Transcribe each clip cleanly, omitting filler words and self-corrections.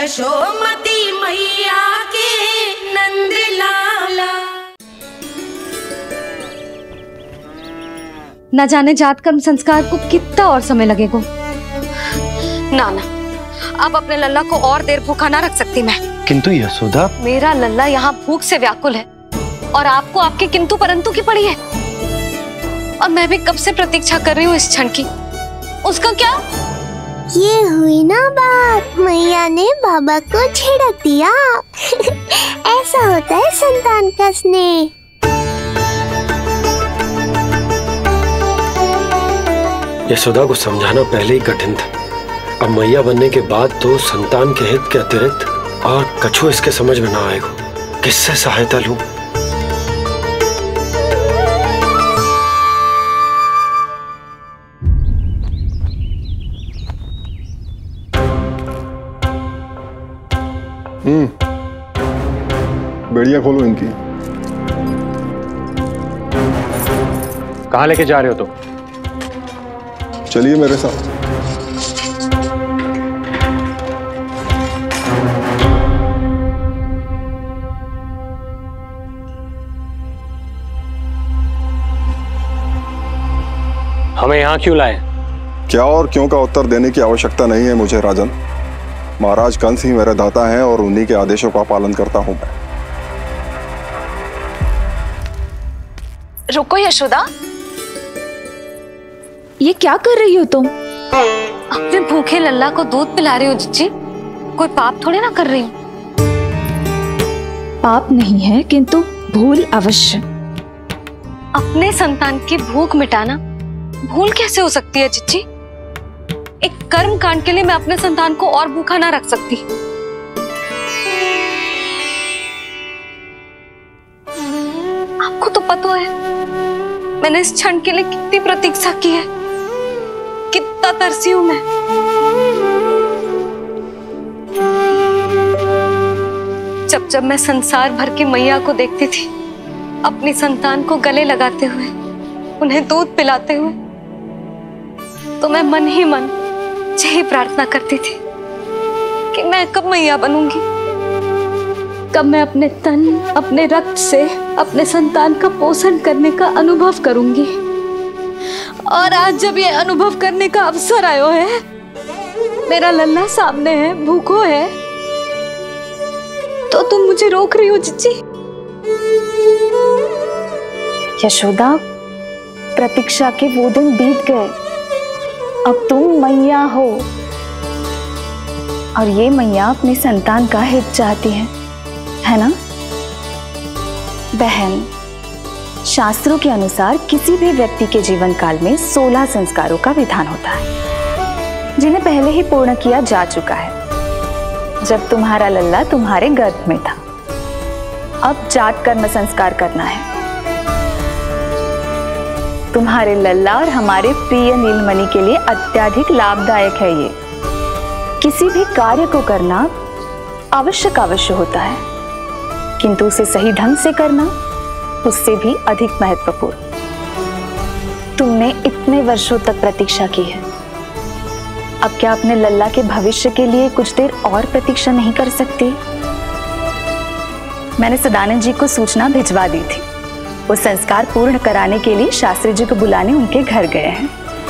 यशोमती मैया के नंद लाला। न जाने जात कर्म संस्कार को कितना और समय लगेगा। ना ना, अब अपने लल्ला को और देर भूखा ना रख सकती मैं। किंतु यशोदा, मेरा लल्ला यहाँ भूख से व्याकुल है और आपको आपके किंतु परंतु की पड़ी है। और मैं भी कब से प्रतीक्षा कर रही हूँ इस क्षण की। उसका क्या? ये हुई ना बात, मैया ने बाबा को झिड़क दिया। ऐसा होता है संतान का स्नेह। यशोदा को समझाना पहले ही कठिन था। अब मैया बनने के बाद तो संतान के हित के अतिरिक्त और कछु इसके समझ में ना आएगा। किससे सहायता लूं? बेड़िया खोलो इनकी। कहाँ लेके जा रहे हो तुम? चलिए मेरे साथ। हमें यहाँ क्यों लाए? क्या और क्यों का उत्तर देने की आवश्यकता नहीं है मुझे राजन। महाराज कंस ही मेरे दाता हैं और उन्हीं के आदेशों का पालन करता हूं मैं। रुको यशोदा, ये क्या कर रही हो तुम? अपने भूखे लल्ला को दूध पिला रही हो जीजी। कोई पाप थोड़े ना कर रही हूँ। पाप नहीं है, किंतु भूल अवश्य। अपने संतान की भूख मिटाना भूल कैसे हो सकती है जीजी? एक कर्म कांड के लिए मैं अपने संतान को और भूखा ना रख सकती। आपको तो पता है मैंने इस क्षण के लिए कितनी प्रतीक्षा की है, कितना तरसी हूं मैं। जब जब मैं संसार भर की मैया को देखती थी अपनी संतान को गले लगाते हुए, उन्हें दूध पिलाते हुए, तो मैं मन ही मन यही प्रार्थना करती थी कि मैं कब मैया बनूंगी, कब मैं अपने तन अपने रक्त से अपने संतान का पोषण करने का अनुभव करूंगी। और आज जब ये अनुभव करने का अवसर आयो है, मेरा लल्ला सामने है, भूखो है, तो तुम मुझे रोक रही हो जीजी? यशोदा, प्रतीक्षा के वो दिन बीत गए। अब तुम मैया हो और ये मैया अपने संतान का हित चाहती है ना बहन? शास्त्रों के अनुसार किसी भी व्यक्ति के जीवन काल में 16 संस्कारों का विधान होता है, जिन्हें पहले ही पूर्ण किया जा चुका है जब तुम्हारा लल्ला तुम्हारे गर्भ में था। अब जात कर्म संस्कार करना है। तुम्हारे लल्ला और हमारे प्रिय नीलमणि के लिए अत्यधिक लाभदायक है ये। किसी भी कार्य को करना अवश्य होता है, किंतु उसे सही ढंग से करना उससे भी अधिक महत्वपूर्ण। तुमने इतने वर्षों तक प्रतीक्षा की है, अब क्या अपने लल्ला के भविष्य के लिए कुछ देर और प्रतीक्षा नहीं कर सकती? मैंने सदानंद जी को सूचना भिजवा दी थी। वो संस्कार पूर्ण कराने के लिए शास्त्री जी को बुलाने उनके घर गए हैं।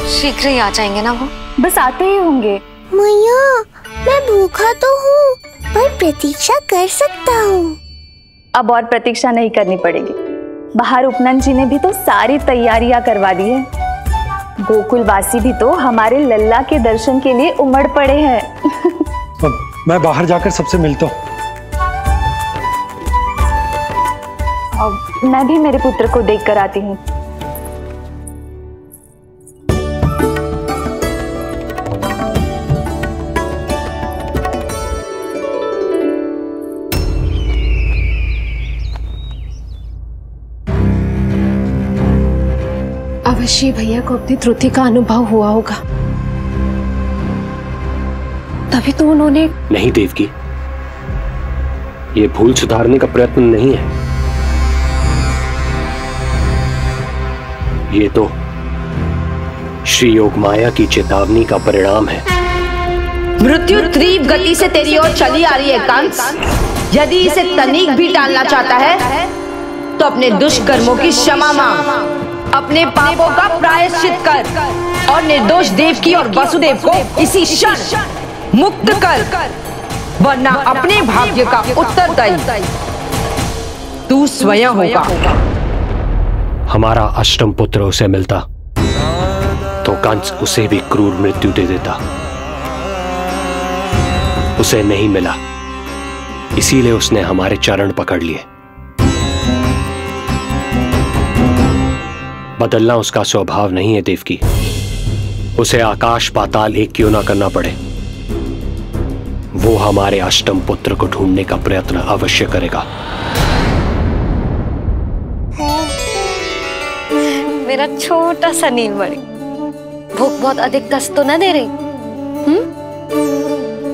शीघ्र ही आ जाएंगे ना वो? बस आते ही होंगे। मैया, मैं भूखा तो हूँ पर प्रतीक्षा कर सकता हूँ। अब और प्रतीक्षा नहीं करनी पड़ेगी। बाहर उपनंद जी ने भी तो सारी तैयारियां करवा दी है। गोकुलवासी भी तो हमारे लल्ला के दर्शन के लिए उमड़ पड़े हैं। मैं बाहर जाकर सबसे मिलता हूँ। मैं भी मेरे पुत्र को देख कर आती हूँ। अवश्य भैया को अपनी त्रुटि का अनुभव हुआ होगा, तभी तो उन्होंने। नहीं देवकी, ये भूल सुधारने का प्रयत्न नहीं है। ये तो श्री योग माया की चेतावनी का परिणाम है। मृत्यु तीव्र गति से तेरी ओर चली आ रही है कंस। यदि इसे तनिक भी टालना चाहता है तो अपने दुष्कर्मों की क्षमा मांग, अपने पापों का प्रायश्चित कर और निर्दोष देवकी और वसुदेव को इसी क्षण मुक्त कर, वरना अपने भाग्य का उत्तरदायी तू स्वयं होगा। हमारा अष्टम पुत्र उसे मिलता तो कंस उसे भी क्रूर मृत्यु दे देता। उसे नहीं मिला, इसीलिए उसने हमारे चरण पकड़ लिए। बदलना उसका स्वभाव नहीं है देवकी। उसे आकाश पाताल एक क्यों ना करना पड़े, वो हमारे अष्टम पुत्र को ढूंढने का प्रयत्न अवश्य करेगा। मेरा छोटा सा नीलमणि, भूख बहुत अधिक कष्ट तो न दे रही?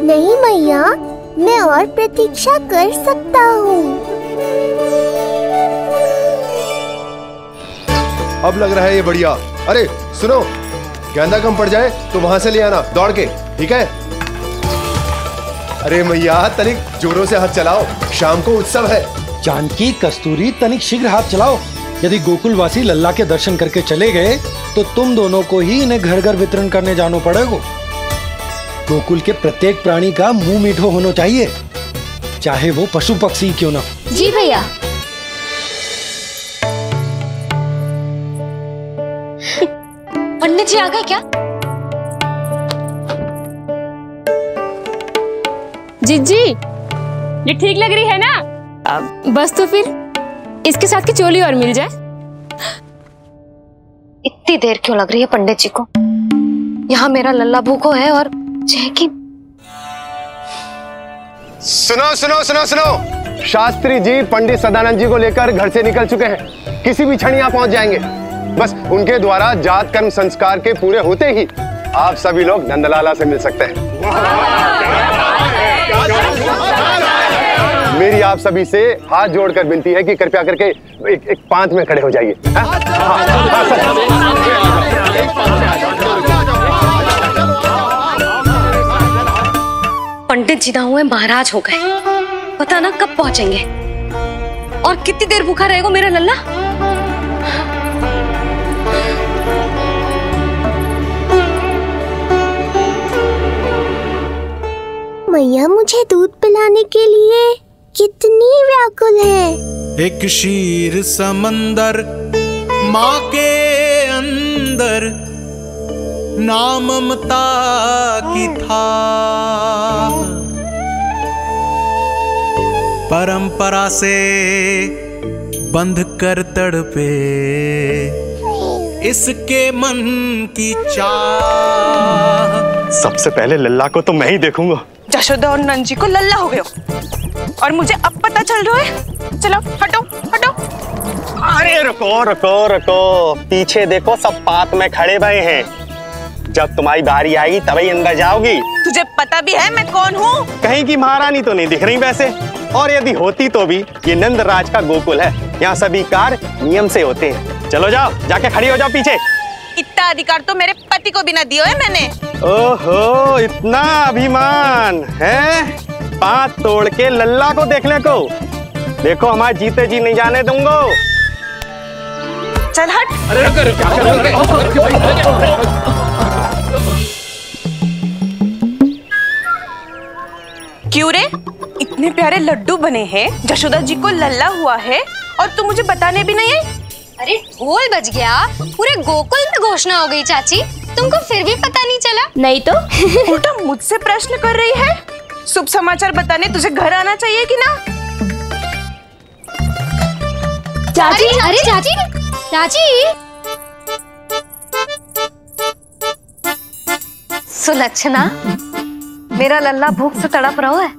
नहीं मैया, मैं और प्रतीक्षा कर सकता हूँ। अब लग रहा है ये बढ़िया। अरे सुनो, गेंदा कम पड़ जाए तो वहां से ले आना दौड़ के, ठीक है? अरे मैया तनिक जोरों से हाथ चलाओ, शाम को उत्सव है। जानकी, कस्तूरी, तनिक शीघ्र हाथ चलाओ। यदि गोकुलवासी लल्ला के दर्शन करके चले गए तो तुम दोनों को ही इन्हें घर घर वितरण करने जाना पड़ेगा। गोकुल के प्रत्येक प्राणी का मुंह मीठो होना चाहिए, चाहे वो पशु पक्षी क्यों ना। जी भैया। पंडित जी आ गए क्या? जीजी, ये ठीक लग रही है ना? बस तो फिर इसके साथ की चोली और मिल जाए। इतनी देर क्यों लग रही है पंडित जी को? यहाँ मेरा लल्ला भूखो है और जय की। सुनो सुनो सुनो सुनो, शास्त्री जी पंडित सदानंद जी को लेकर घर से निकल चुके हैं। किसी भी क्षण यहाँ पहुंच जाएंगे। बस उनके द्वारा जात कर्म संस्कार के पूरे होते ही आप सभी लोग नंदलाला से मिल सकते हैं। मेरी आप सभी से हाथ जोड़कर विनती है कि कृपया करके एक पांत में खड़े हो जाइए। पंडित जी ना हुए महाराज हो गए, पता ना कब पहुंचेंगे और कितनी देर भूखा रहेगा मेरा लल्ला। मैया मुझे दूध पिलाने के लिए कितनी व्याकुल है। एक शीर समंदर माँ के अंदर, नाम ममता की था। परंपरा से बंध कर तड़पे इसके मन की चाह। सबसे पहले लल्ला को तो मैं ही देखूंगा। जशोदा और नंद जी को लल्ला हो गए और मुझे अब पता चल रहा है। चलो हटो हटो। अरे रुको रुको रुको, पीछे देखो, सब पात में खड़े भये हैं। जब तुम्हारी बारी आएगी तभी अंदर जाओगी। तुझे पता भी है मैं कौन हूँ? कहीं की महारानी तो नहीं दिख रही वैसे, और यदि होती तो भी ये नंदराज का गोकुल है, यहाँ सभी कार्य नियम से होते हैं। चलो जाओ, जाके खड़ी हो जाओ पीछे। इतना अधिकार तो मेरे पति को भी ना दिया है मैंने। ओहो, इतना अभिमान है? पांव तोड़ के लल्ला को देखने को। देखो हमारे जीते जी नहीं जाने दूंगा। चल हट। क्यों रे, इतने प्यारे लड्डू बने हैं, जशोदा जी को लल्ला हुआ है और तू मुझे बताने भी नहीं है? अरे ढोल बज गया, पूरे गोकुल में घोषणा हो गई चाची, तुमको फिर भी पता नहीं चला? नहीं तो उल्टा मुझसे प्रश्न कर रही है। शुभ समाचार बताने तुझे घर आना चाहिए कि ना? चाची, अरे चाची, चाची। सुलक्षणा, मेरा लल्ला भूख से तड़प रहा है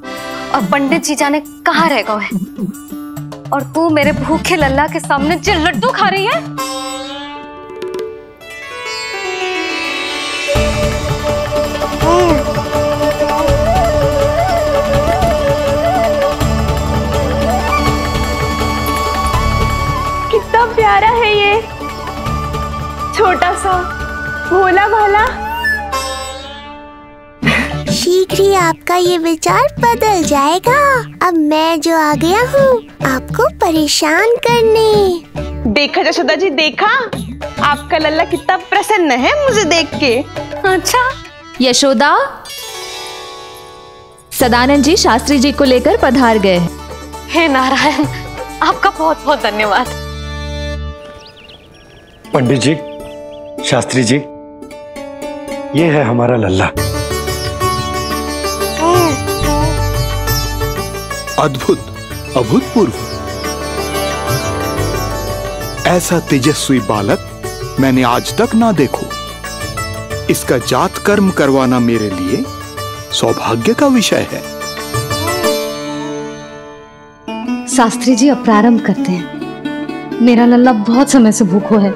और पंडित जी जाने कहाँ रह गए हैं, और तू मेरे भूखे लल्ला के सामने जो लड्डू खा रही है। कितना प्यारा है ये, छोटा सा भोला भाला। शीघ्र ही आपका ये विचार बदल जाएगा। अब मैं जो आ गया हूँ आपको परेशान करने। देखा यशोदा जी, देखा आपका लल्ला कितना प्रसन्न है मुझे देख के। अच्छा यशोदा, सदानंद जी शास्त्री जी को लेकर पधार गए। हे नारायण, आपका बहुत बहुत धन्यवाद। पंडित जी, शास्त्री जी, ये है हमारा लल्ला। अद्भुत, अभूतपूर्व। ऐसा तेजस्वी बालक मैंने आज तक ना देखो। इसका जात कर्म करवाना मेरे लिए सौभाग्य का विषय है। शास्त्री जी अब प्रारंभ करते हैं। मेरा लल्ला बहुत समय से भूखो है।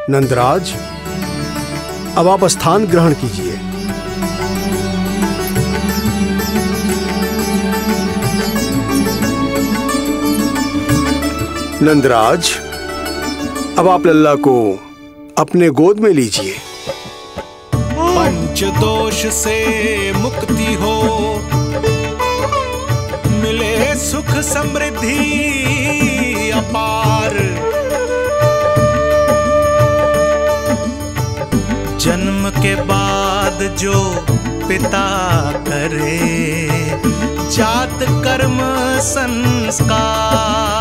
नंदराज, अब आप स्थान ग्रहण कीजिए। नंदराज, अब आप लल्ला को अपने गोद में लीजिए। पंच दोष से मुक्ति हो, मिले सुख समृद्धि अपार। जन्म के बाद जो पिता करे, जात कर्म संस्कार।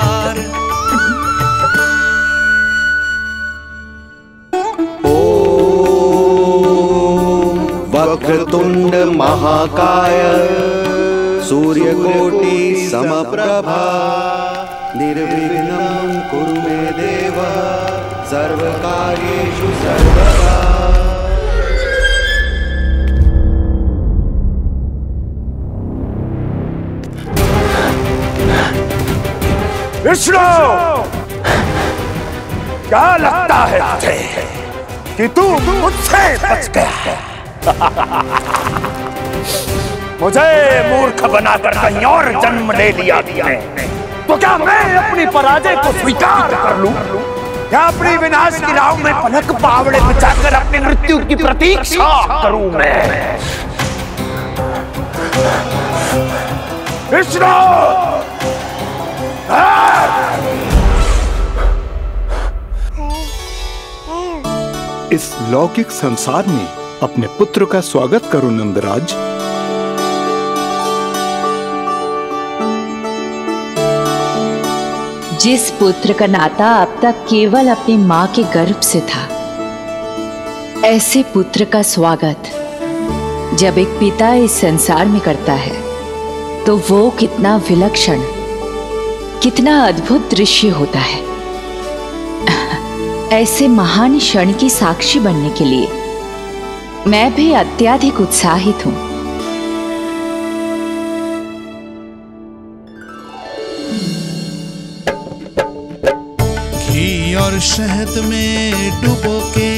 वक्रतुंड महाकाय सूर्यकोटि समप्रभा निर्विघ्नं कुरु मे देव सर्वकार्येषु सर्वदा। विष्णु, क्या लगता है तुझे कि तू मुझसे बच गया है? मुझे मूर्ख बनाकर कहीं और जन्म ले लिया तुमने, तो क्या मैं अपनी पराजय को स्वीकार कर लूं? क्या अपनी विनाश की राह में पलक पावड़े बिछाकर अपनी मृत्यु की प्रतीक्षा करूं मैं? विष्णु, इस लौकिक संसार में अपने पुत्र का स्वागत करो नंदराज। जिस पुत्र का नाता अब तक केवल अपनी मां के गर्भ से था, ऐसे पुत्र का स्वागत जब एक पिता इस संसार में करता है तो वो कितना विलक्षण, कितना अद्भुत दृश्य होता है। ऐसे महान क्षण की साक्षी बनने के लिए मैं भी अत्यधिक उत्साहित हूं। घी और शहद में डुबो के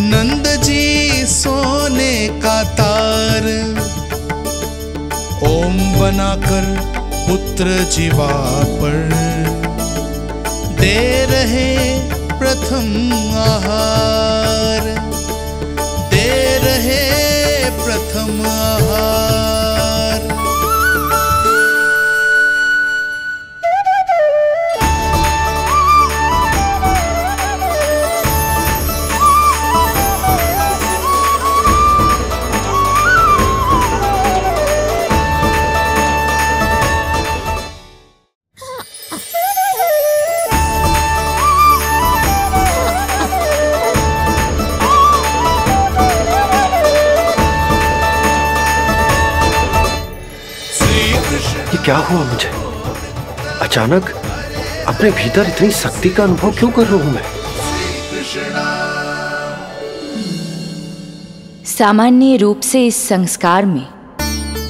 नंद जी सोने का तार, ओम बनाकर पुत्र जीवा पर दे रहे प्रथम आहार, दे रहे प्रथम आहार। क्या हुआ मुझे? अचानक अपने भीतर इतनी शक्ति का अनुभव क्यों कर रहा हूं मैं? सामान्य रूप से इस संस्कार में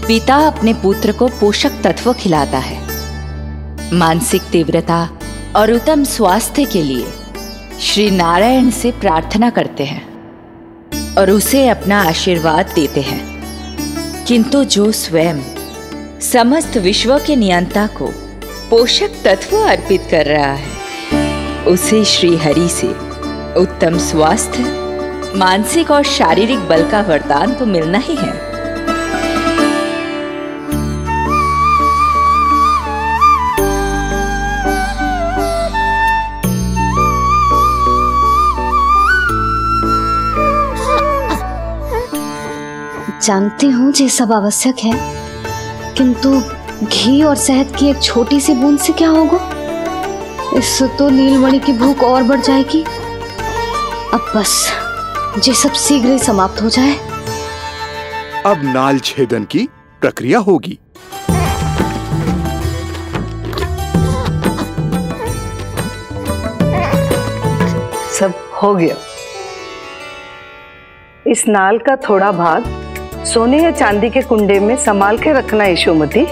पिता अपने पुत्र को पोषक तत्व खिलाता है। मानसिक तीव्रता और उत्तम स्वास्थ्य के लिए श्री नारायण से प्रार्थना करते हैं और उसे अपना आशीर्वाद देते हैं। किंतु जो स्वयं समस्त विश्व के नियंता को पोषक तत्व अर्पित कर रहा है, उसे श्री हरि से उत्तम स्वास्थ्य मानसिक और शारीरिक बल का वरदान तो मिलना ही है। जानती हूँ ये सब आवश्यक है, किंतु घी और शहद की एक छोटी सी बूंद से क्या होगा? इससे तो नीलमणि की भूख और बढ़ जाएगी। अब बस ये सब शीघ्र ही समाप्त हो जाए। अब नाल छेदन की प्रक्रिया होगी। सब हो गया। इस नाल का थोड़ा भाग सोने या चांदी के कुंडे में संभाल के रखना यशोमती,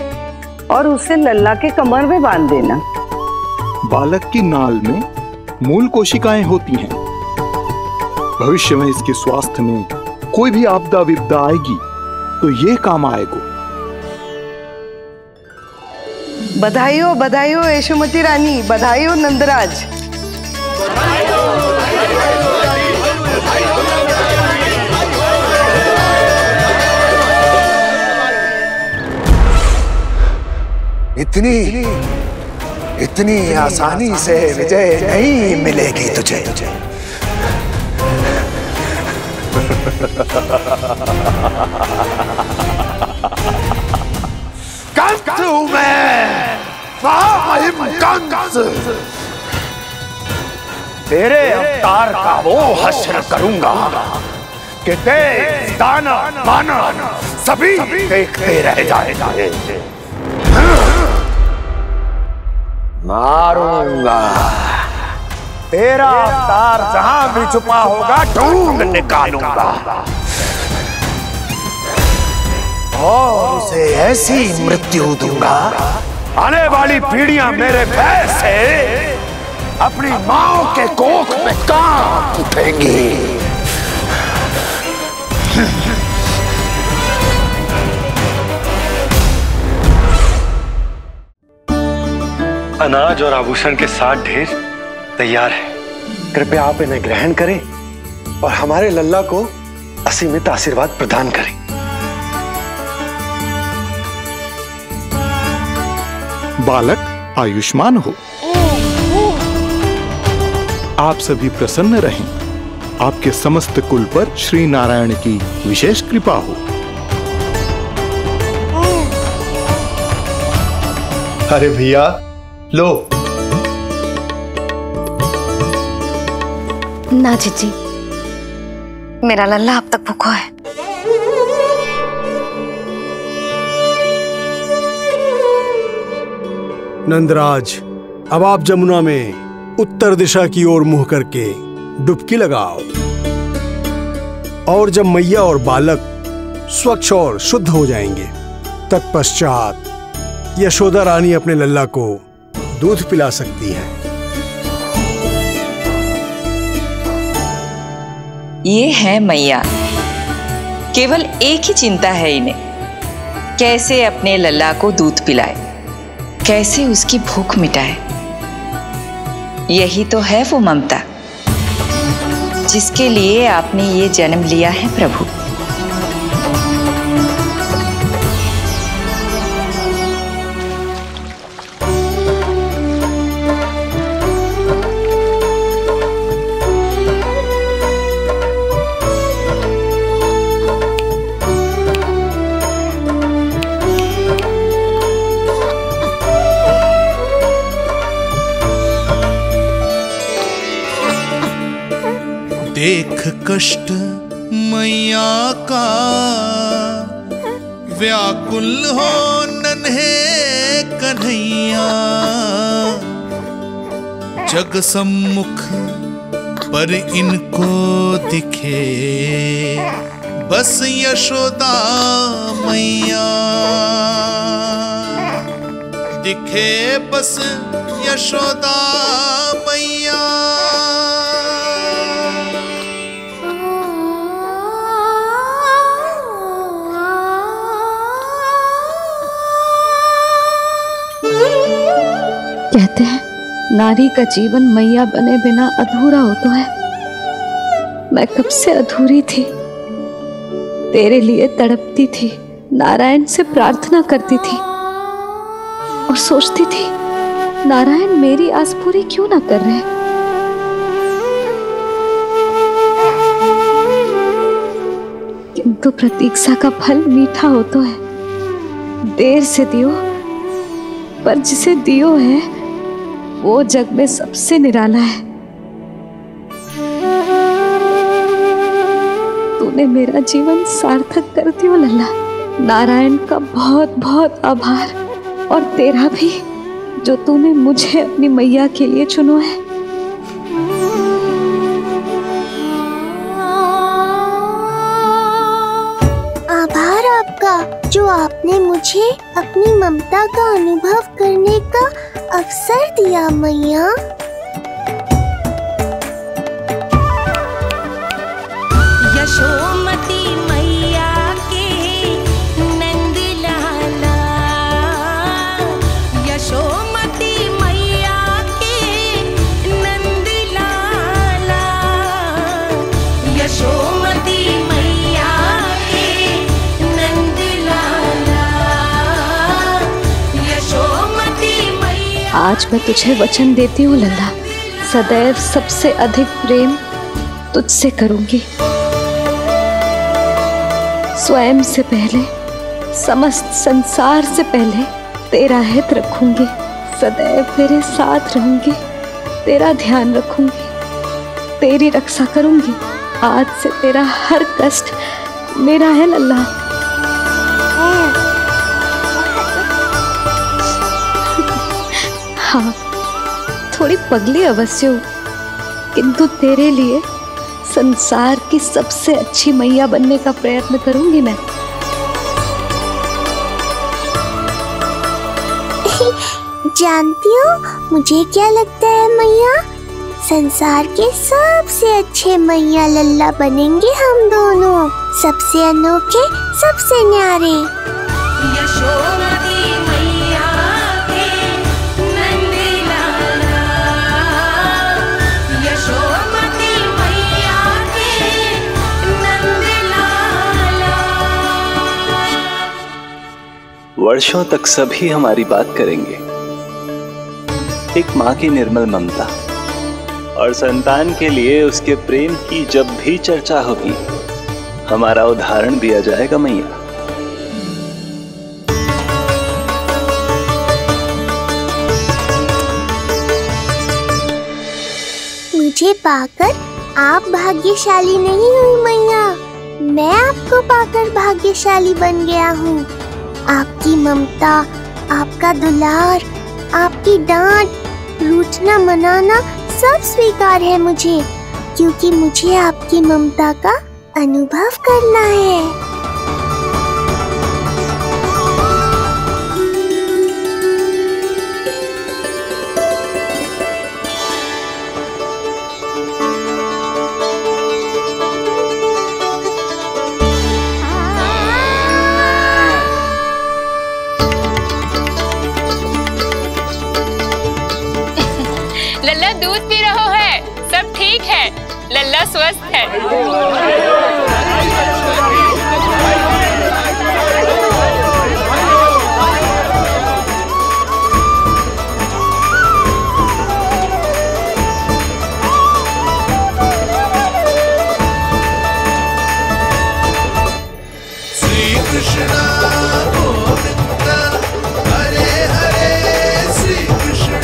और उसे लल्ला के कमर में बांध देना। बालक की नाल में मूल कोशिकाएं होती हैं। भविष्य में इसके स्वास्थ्य में कोई भी आपदा विपदा आएगी तो ये काम आएगा। बधाई हो यशोमती रानी, बधाई हो नंदराज। इतनी आसानी से विजय नहीं मिलेगी तुझे। तेरे अवतार का वो हश्र करूंगा कि देश, दाना, मानव सभी देखते रह जाएंगे। मारूंगा तेरा अवतार, जहां भी छुपा होगा ढूंढ निकालूंगा और उसे ऐसी मृत्यु दूंगा, आने वाली पीढ़ियां मेरे भय से अपनी मां के कोख में कांप उठेंगी। अनाज और आभूषण के साथ ढेर तैयार है। कृपया आप इन्हें ग्रहण करें और हमारे लल्ला को असीमित आशीर्वाद प्रदान करें। बालक आयुष्मान हो। आप सभी प्रसन्न रहें। आपके समस्त कुल पर श्री नारायण की विशेष कृपा हो। अरे भैया लो। ना जीजी, मेरा लल्ला अब तक भूखा है। नंदराज, अब आप जमुना में उत्तर दिशा की ओर मुंह करके डुबकी लगाओ, और जब मैया और बालक स्वच्छ और शुद्ध हो जाएंगे, तत्पश्चात यशोदा रानी अपने लल्ला को दूध पिला सकती है। ये है मैया, केवल एक ही चिंता है इन्हें, कैसे अपने लल्ला को दूध पिलाए, कैसे उसकी भूख मिटाए। यही तो है वो ममता जिसके लिए आपने ये जन्म लिया है प्रभु। देख कष्ट मैया का व्याकुल हो नन्हे कन्हैया, जग सम्मुख पर इनको दिखे बस यशोदा मैया, दिखे बस यशोदा मैया। कहते हैं नारी का जीवन मैया बने बिना अधूरा होता है। मैं कब से अधूरी थी, तेरे लिए तड़पती थी, नारायण से प्रार्थना करती थी और सोचती थी नारायण मेरी आस पूरी क्यों ना कर रहे। किंतु प्रतीक्षा का फल मीठा होता है, देर से दियो पर जिसे दियो है वो जग में सबसे निराला है। तूने मेरा जीवन सार्थक कर दियो लल्ला। नारायण का बहुत बहुत आभार, और तेरा भी जो तूने मुझे अपनी मैया के लिए चुनो है। आभार आपका जो आपने मुझे अपनी ममता का अनुभव करने का अवसर दिया मैया। यशोमती मैया के नंद लाला, यशोमती मैया के नंद लाला, यशोमती मैया के नंद लाला, यशोमती मैया। आज मैं तुझे वचन देती हूँ लल्ला, सदैव सबसे अधिक प्रेम तुझसे करूंगी। स्वयं से पहले, समस्त संसार से पहले तेरा हित रखूंगी। सदैव तेरे साथ रहूंगी, तेरा ध्यान रखूंगी, तेरी रक्षा करूंगी। आज से तेरा हर कष्ट मेरा है लल्ला। हाँ, थोड़ी पगली अवश्य हूँ, किंतु तेरे लिए संसार की सबसे अच्छी मैया बनने का प्रयत्न करूंगी मैं। जानती हो मुझे क्या लगता है मैया, संसार के सबसे अच्छे मैया लल्ला बनेंगे हम दोनों, सबसे अनोखे, सबसे न्यारे। यशोमती मैया के नंद लाला, यशोमती मैया के नंद लाला। वर्षों तक सभी हमारी बात करेंगे, एक माँ की निर्मल ममता और संतान के लिए उसके प्रेम की जब भी चर्चा होगी, हमारा उदाहरण दिया जाएगा मैया। मुझे पाकर आप भाग्यशाली नहीं हुई मैया, मैं आपको पाकर भाग्यशाली बन गया हूँ। आपकी ममता, आपका दुलार, आपकी डांट, रूठना मनाना सब स्वीकार है मुझे, क्योंकि मुझे आपकी ममता का अनुभव करना है। लल्ला दूध पी रहा है, सब ठीक है, लल्ला स्वस्थ है। श्री कृष्ण गोविंद हरे हरे, श्री कृष्ण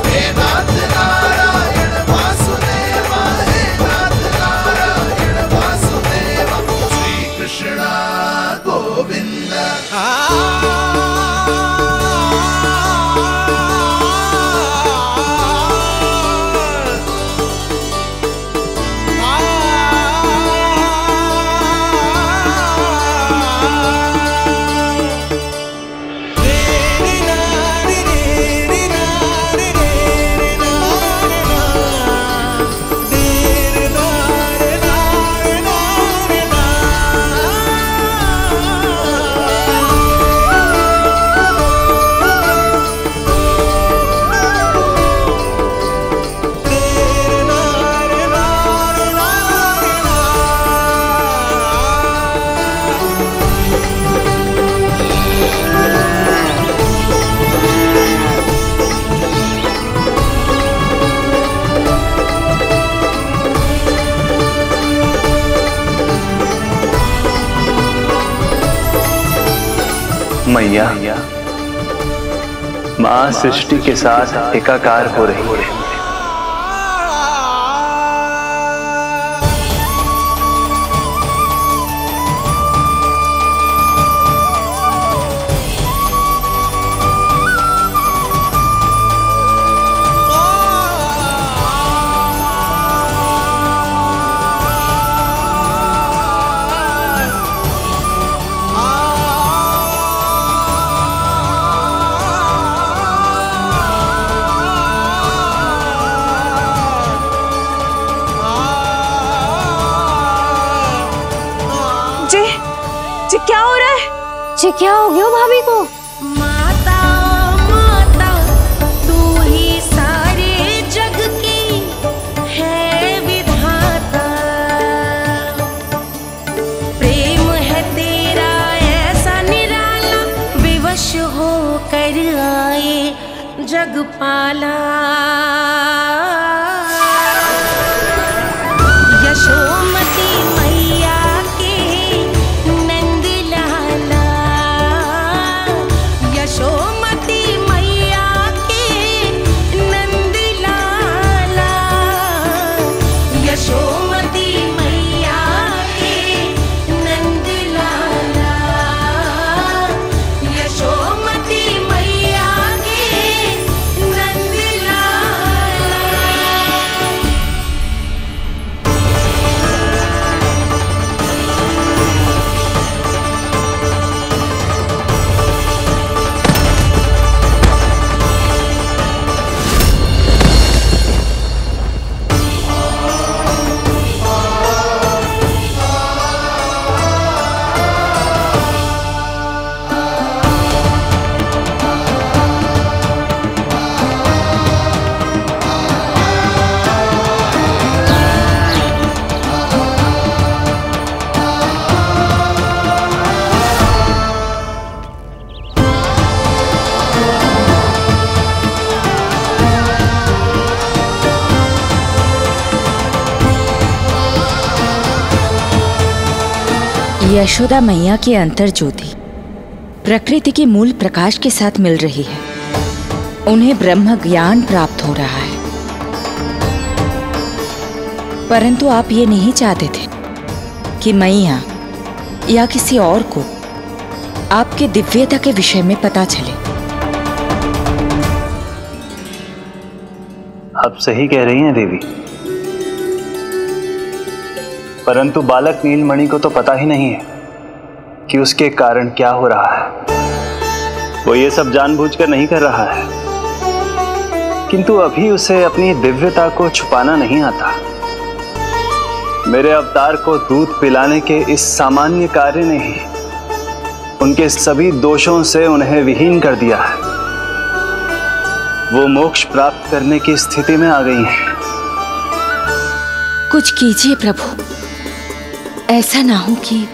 हे नाथ नारायण वासुदेवा, हे नाथ नारायण वासुदेवा, श्री कृष्ण गोविंद। मैया, माँ सृष्टि के साथ एकाकार हो रही है। क्या हो रहा है? जी क्या हो गया भाभी को? माता माता तू ही सारे जग की है विधाता, प्रेम है तेरा ऐसा निराला, विवश हो कर आए जग पाला। यशोमती मैया के नंद लाला, यशोमती मैया के नंद लाला, यशोमती मैया के नंद लाला, यशोमती मैया के नंद लाला। यशोदा मैया की अंतर ज्योति प्रकृति के मूल प्रकाश के साथ मिल रही है। उन्हें ब्रह्म ज्ञान प्राप्त हो रहा है, परंतु आप ये नहीं चाहते थे कि मैया या किसी और को आपके दिव्यता के विषय में पता चले। आप सही कह रही हैं देवी, परंतु बालक नीलमणि को तो पता ही नहीं है कि उसके कारण क्या हो रहा है। वो ये सब जानबूझकर नहीं कर रहा है, किंतु अभी उसे अपनी दिव्यता को छुपाना नहीं आता। मेरे अवतार को दूध पिलाने के इस सामान्य कार्य ने ही उनके सभी दोषों से उन्हें विहीन कर दिया है। वो मोक्ष प्राप्त करने की स्थिति में आ गई हैं। कुछ कीजिए प्रभु, ऐसा ना हो कि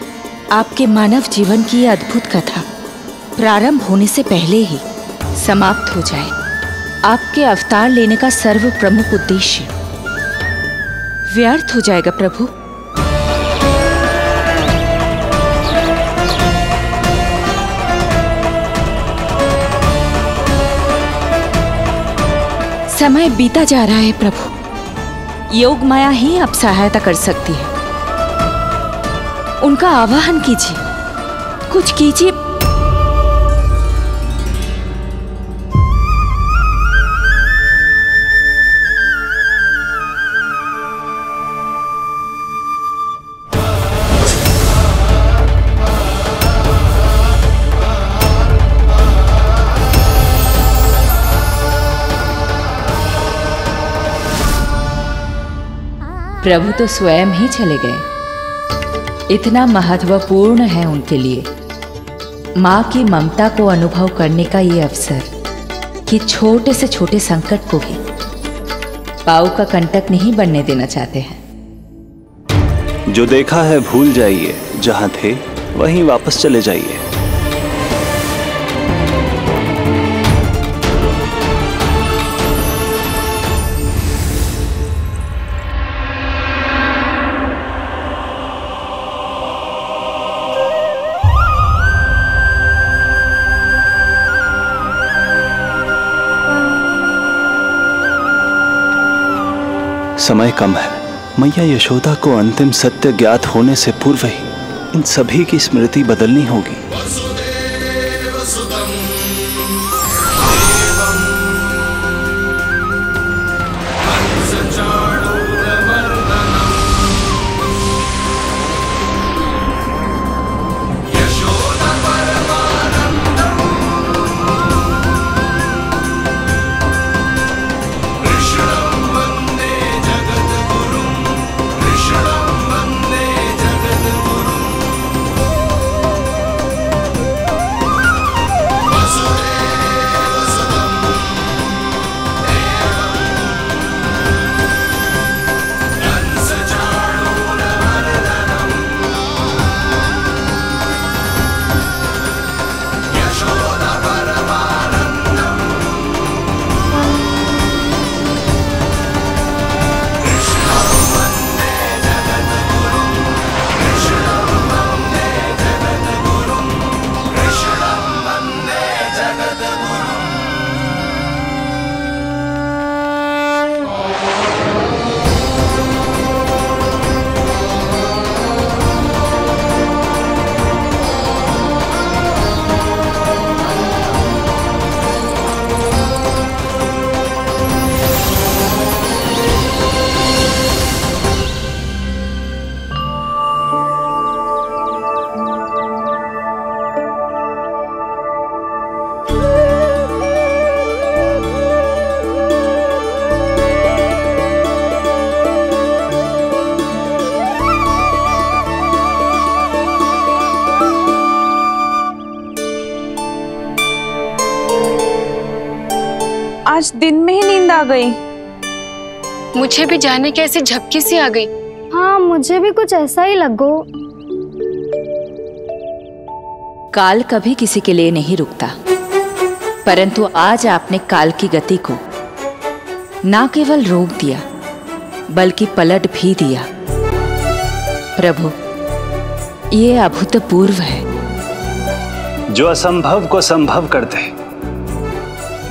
आपके मानव जीवन की यह अद्भुत कथा प्रारंभ होने से पहले ही समाप्त हो जाए। आपके अवतार लेने का सर्व प्रमुख उद्देश्य व्यर्थ हो जाएगा प्रभु। समय बीता जा रहा है प्रभु, योग माया ही अब सहायता कर सकती है। उनका आवाहन कीजिए, कुछ कीजिए। प्रभु तो स्वयं ही चले गए। इतना महत्वपूर्ण है उनके लिए माँ की ममता को अनुभव करने का ये अवसर कि छोटे से छोटे संकट को भी पाँव का कंटक नहीं बनने देना चाहते हैं। जो देखा है भूल जाइए, जहां थे वहीं वापस चले जाइए। समय कम है। मैया यशोदा को अंतिम सत्य ज्ञात होने से पूर्व ही इन सभी की स्मृति बदलनी होगी। आज दिन में ही नींद आ गई। मुझे भी जाने की ऐसी झपकी सी आ गई। हाँ, मुझे भी कुछ ऐसा ही लगो। काल कभी किसी के लिए नहीं रुकता, परंतु आज आपने काल की गति को ना केवल रोक दिया बल्कि पलट भी दिया। प्रभु, ये अभूतपूर्व है। जो असंभव को संभव कर दे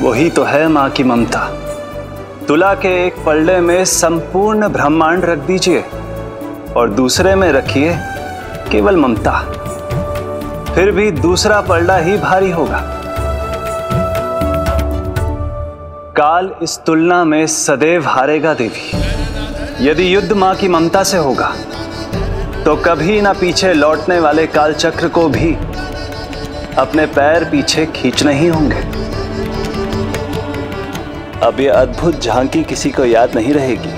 वही तो है माँ की ममता। तुला के एक पल्ले में संपूर्ण ब्रह्मांड रख दीजिए और दूसरे में रखिए केवल ममता, फिर भी दूसरा पल्ला ही भारी होगा। काल इस तुलना में सदैव हारेगा देवी। यदि युद्ध माँ की ममता से होगा तो कभी ना पीछे लौटने वाले काल चक्र को भी अपने पैर पीछे खींचने ही होंगे। अब ये अद्भुत झांकी किसी को याद नहीं रहेगी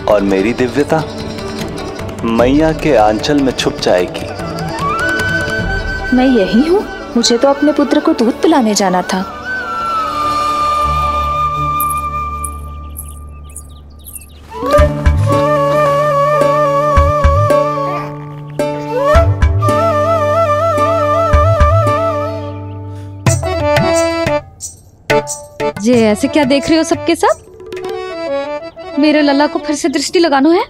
और मेरी दिव्यता मैया के आंचल में छुप जाएगी। मैं यही हूँ। मुझे तो अपने पुत्र को दूध पिलाने जाना था। ये ऐसे क्या देख रहे हो सबके सब? मेरे लल्ला को फिर से दृष्टि लगाना है?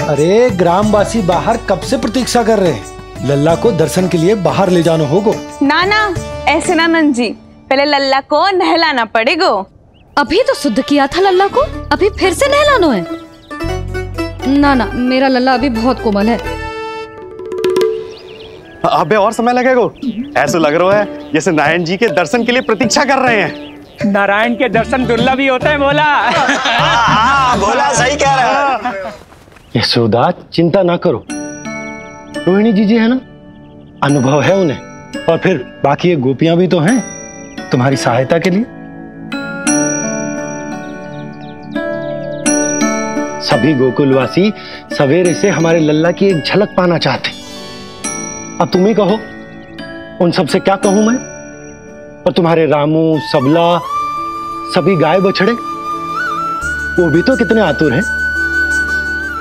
अरे ग्रामवासी बाहर कब से प्रतीक्षा कर रहे हैं। लल्ला को दर्शन के लिए बाहर ले जाना होगा। ना ना, ऐसे ना नंजी, पहले लल्ला को नहलाना पड़ेगा। अभी तो शुद्ध किया था लल्ला को, अभी फिर से नहलाना है? ना ना, मेरा लल्ला अभी बहुत कोमल है। अबे और समय लगेगा। ऐसा लग रहा है जैसे नारायण जी के दर्शन के लिए प्रतीक्षा कर रहे हैं। नारायण के दर्शन दुर्लभ ही होते हैं। बोला हाँ, बोला सही कह रहा है। यशोदा, चिंता ना करो। रोहिणी जी है ना, अनुभव है उन्हें, और फिर बाकी ये गोपियां भी तो हैं तुम्हारी सहायता के लिए। सभी गोकुलवासी सवेरे से हमारे लल्ला की एक झलक पाना चाहते। अब तुम ही कहो, उन सब से क्या कहूं मैं? और तुम्हारे रामू, सबला, सभी गाय बछड़े, वो भी तो कितने आतुर हैं।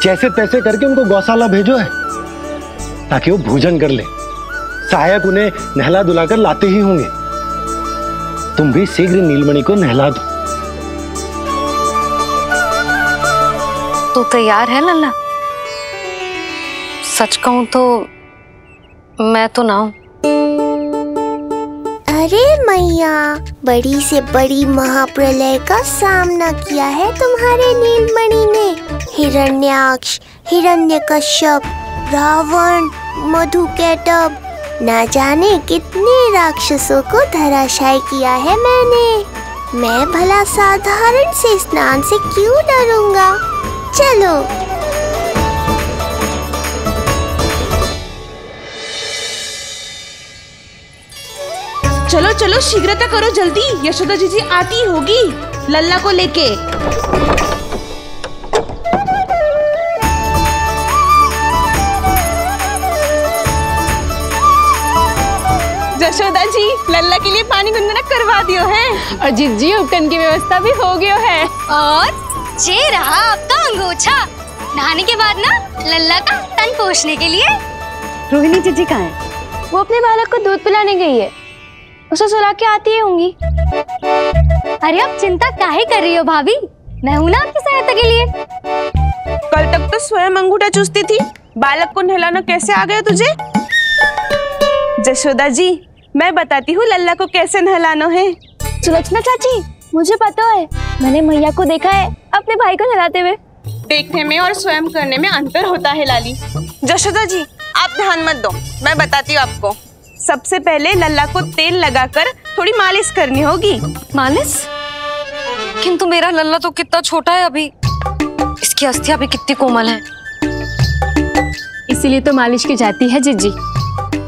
जैसे तैसे करके उनको गौशाला भेजो है ताकि वो भोजन कर ले। सहायक उन्हें नहला धुलाकर लाते ही होंगे। तुम भी शीघ्र नीलमणि को नहला दो। तू तैयार है लल्ला? सच कहूं तो मैं तो ना हूं। अरे मैया, बड़ी से बड़ी महाप्रलय का सामना किया है तुम्हारे नीलमणि ने। हिरण्याक्ष, हिरण्यकश्यप, रावण, मधुकैटभ, न जाने कितने राक्षसों को धराशायी किया है मैंने। मैं भला साधारण से स्नान से क्यों डरूंगा? चलो। चलो चलो, शीघ्रता करो जल्दी, यशोदा जी आती होगी लल्ला को लेके। यशोदा जी, लल्ला के लिए पानी गुनगुना करवा दियो है। और जिज्जी उपकन की व्यवस्था भी हो गयो है। और ये रहा आपका अंगोछा, नहाने के बाद ना लल्ला का तन पोंछने के लिए। रोहिणी जिज्जी कहाँ है? वो अपने बालक को दूध पिलाने गई है, उसे सुला के आती होंगी। अरे आप चिंता काहे कर रही हो भाभी, मैं हूं ना आपकी सहायता के लिए। कल तक तो स्वयं अंगूठा चूसती थी, बालक को नहलाना कैसे आ गया तुझे? यशोदा जी, मैं बताती हूँ लल्ला को कैसे नहलाना है। सुलक्षणा चाची, मुझे पता है, मैंने मैया को देखा है अपने भाई को नहलाते हुए। देखने में और स्वयं करने में अंतर होता है लाली। यशोदा जी, आप ध्यान मत दो, मैं बताती हूँ आपको। सबसे पहले लल्ला को तेल लगाकर थोड़ी मालिश करनी होगी। मालिश? किंतु मेरा लल्ला तो कितना छोटा है अभी, इसकी अस्थियां भी कितनी कोमल हैं। इसीलिए तो मालिश की जाती है जिज्जी,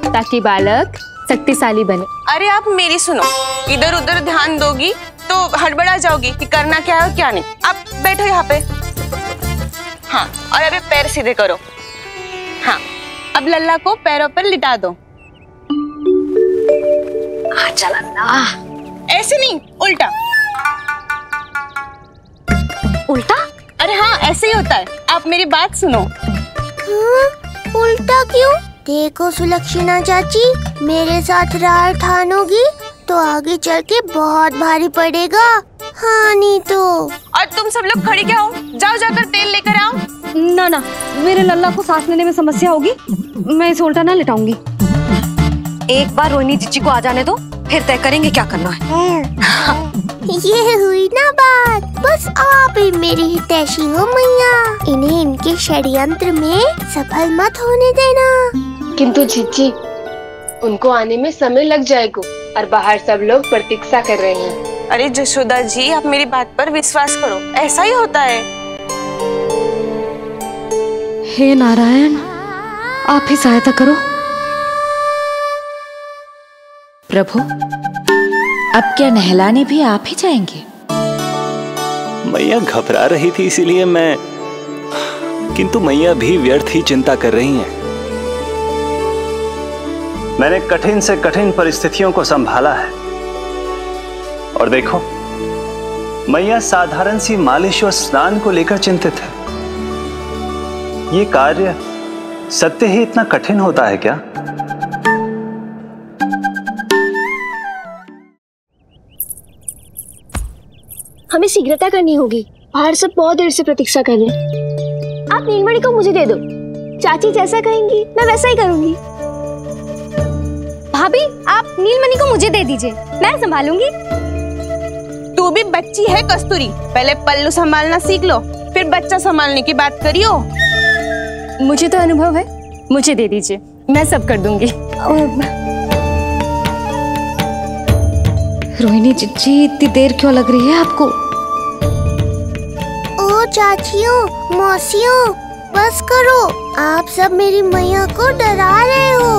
ताकि बालक शक्तिशाली बने। अरे आप मेरी सुनो, इधर उधर ध्यान दोगी तो हड़बड़ा जाओगी कि करना क्या है और क्या नहीं। आप बैठो यहाँ पे। हाँ, और अभी पैर सीधे करो। हाँ, अब लल्ला को पैरों पर लिटा दो। चला ना, ऐसे नहीं, उल्टा। उल्टा? अरे हाँ, ऐसे ही होता है। आप मेरी बात सुनो। हाँ, उल्टा क्यों? देखो सुलक्षणा चाची, मेरे साथ रार ठानोगी तो आगे चल के बहुत भारी पड़ेगा। हाँ नहीं तो। और तुम सब लोग खड़ी क्या हो? जाओ जाकर तेल लेकर आओ। ना ना, मेरे लल्ला को सांस लेने में समस्या होगी, मैं इसे उल्टा ना लिटाऊंगी। एक बार रोहिणी जीजी को आ जाने दो, फिर तय करेंगे क्या करना है। ये हुई ना बात, बस आप ही मेरी हितैषी हो मैया। इन्हें इनके षड्यंत्र में सफल मत होने देना। किंतु जीजी, उनको आने में समय लग जाएगा और बाहर सब लोग प्रतीक्षा कर रहे हैं। अरे यशोदा जी, आप मेरी बात पर विश्वास करो, ऐसा ही होता है। हे नारायण, आप ही सहायता करो। प्रभु, अब क्या नहलाने भी आप ही जाएंगे? मैया घबरा रही थी इसीलिए मैं, किंतु मैया भी व्यर्थ ही चिंता कर रही हैं। मैंने कठिन से कठिन परिस्थितियों को संभाला है और देखो, मैया साधारण सी मालिश और स्नान को लेकर चिंतित है। ये कार्य सत्य ही इतना कठिन होता है क्या? हमें शीघ्रता करनी होगी, बाहर सब बहुत देर से प्रतीक्षा कर रहे हैं। आप नीलमणि को मुझे दे दो, चाची जैसा कहेंगी मैं वैसा ही करूंगी। भाभी, आप नीलमणि को मुझे दे दीजिए, मैं संभालूंगी। तू भी बच्ची है कस्तूरी, पहले पल्लू संभालना सीख लो, फिर बच्चा संभालने की बात करियो। मुझे तो अनुभव है, मुझे दे दीजिए, मैं सब कर दूंगी। रोहिणी जीजी, इतनी देर क्यों लग रही है आपको? ओ चाचियों, मौसियों, बस करो, आप सब मेरी मैया को डरा रहे हो।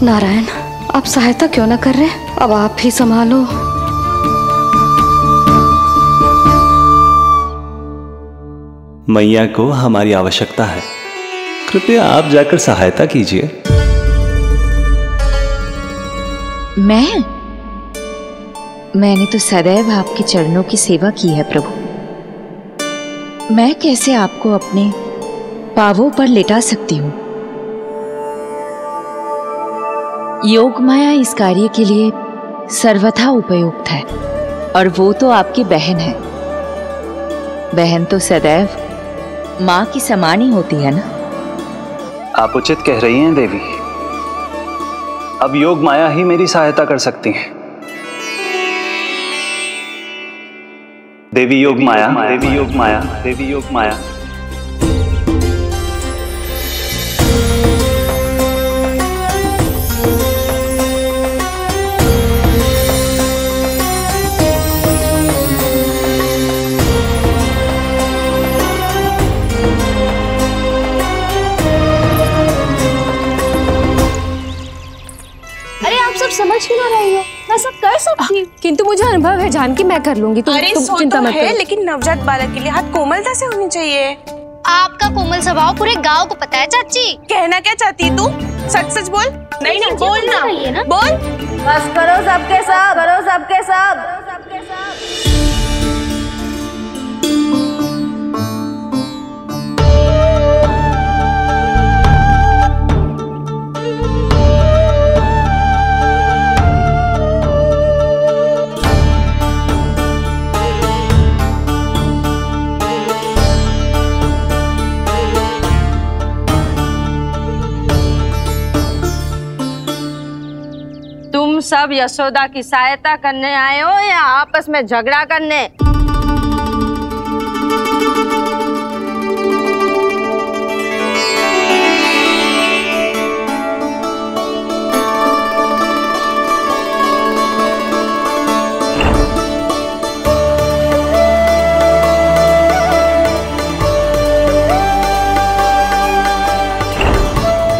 नारायण, आप सहायता क्यों ना कर रहे? अब आप ही संभालो। मैया को हमारी आवश्यकता है, कृपया आप जाकर सहायता कीजिए। मैंने तो सदैव आपके चरणों की सेवा की है प्रभु। मैं कैसे आपको अपने पांवों पर लेटा सकती हूँ? योग माया इस कार्य के लिए सर्वथा उपयुक्त है, और वो तो आपकी बहन है। बहन तो सदैव माँ की समान ही होती है ना। आप उचित कह रही हैं देवी। अब योग माया ही मेरी सहायता कर सकती हैं। देवी योग माया, देवी योग माया, देवी योग माया। समझ क्यों ना रही हो? मैं सब कर सकती हूँ। किंतु मुझे अनुभव है जानकी, मैं कर लूंगी। तुम चिंता मत करो। लेकिन नवजात बालक के लिए हाथ कोमलता से होनी चाहिए। आपका कोमल स्वभाव पूरे गांव को पता है चाची। कहना क्या चाहती है तू? सच सच बोल। नहीं नहीं बोल ना, बोल। बस करो सबके सब, करो सबके सब। तुम सब यशोदा की सहायता करने आए हो या आपस में झगड़ा करने?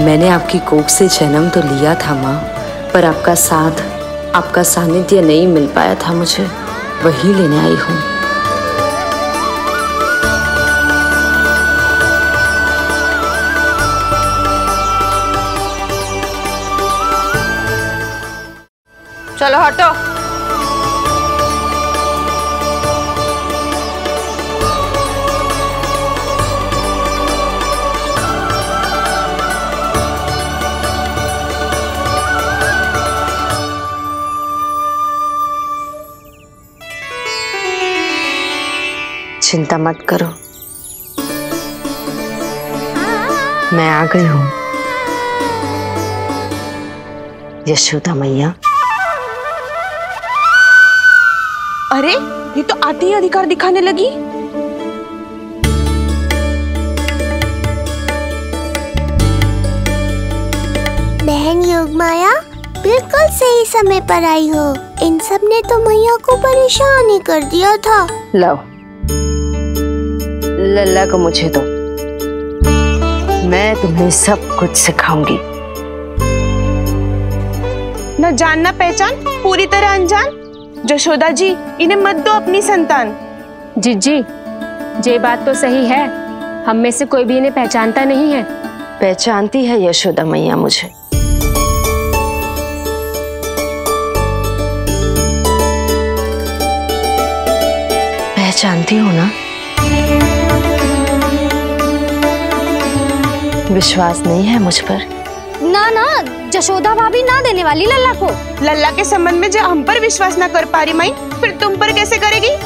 मैंने आपकी कोख से जन्म तो लिया था माँ, पर आपका साथ, आपका सानिध्य नहीं मिल पाया था मुझे, वही लेने आई हूँ। चलो हटो। चिंता मत करो, मैं आ गई हूँ। यशोदा मैया। अरे ये तो आते ही अधिकार दिखाने लगी। बहन योगमाया बिल्कुल सही समय पर आई हो। इन सब ने तो मैया को परेशान ही कर दिया था। लो लल्ला को मुझे दो, मैं तुम्हें सब कुछ सिखाऊंगी। न जानना पहचान, पूरी तरह अनजान। यशोदा जी, इन्हें मत दो अपनी संतान। जीजी, ये बात तो सही है, हम में से कोई भी इन्हें पहचानता नहीं है। पहचानती है यशोदा मैया मुझे। पहचानती हो ना? विश्वास नहीं है मुझ पर? ना ना, यशोदा भाभी ना देने वाली लल्ला को। लल्ला के संबंध में जो हम पर विश्वास ना कर पा रही माई, फिर तुम पर कैसे करेगी?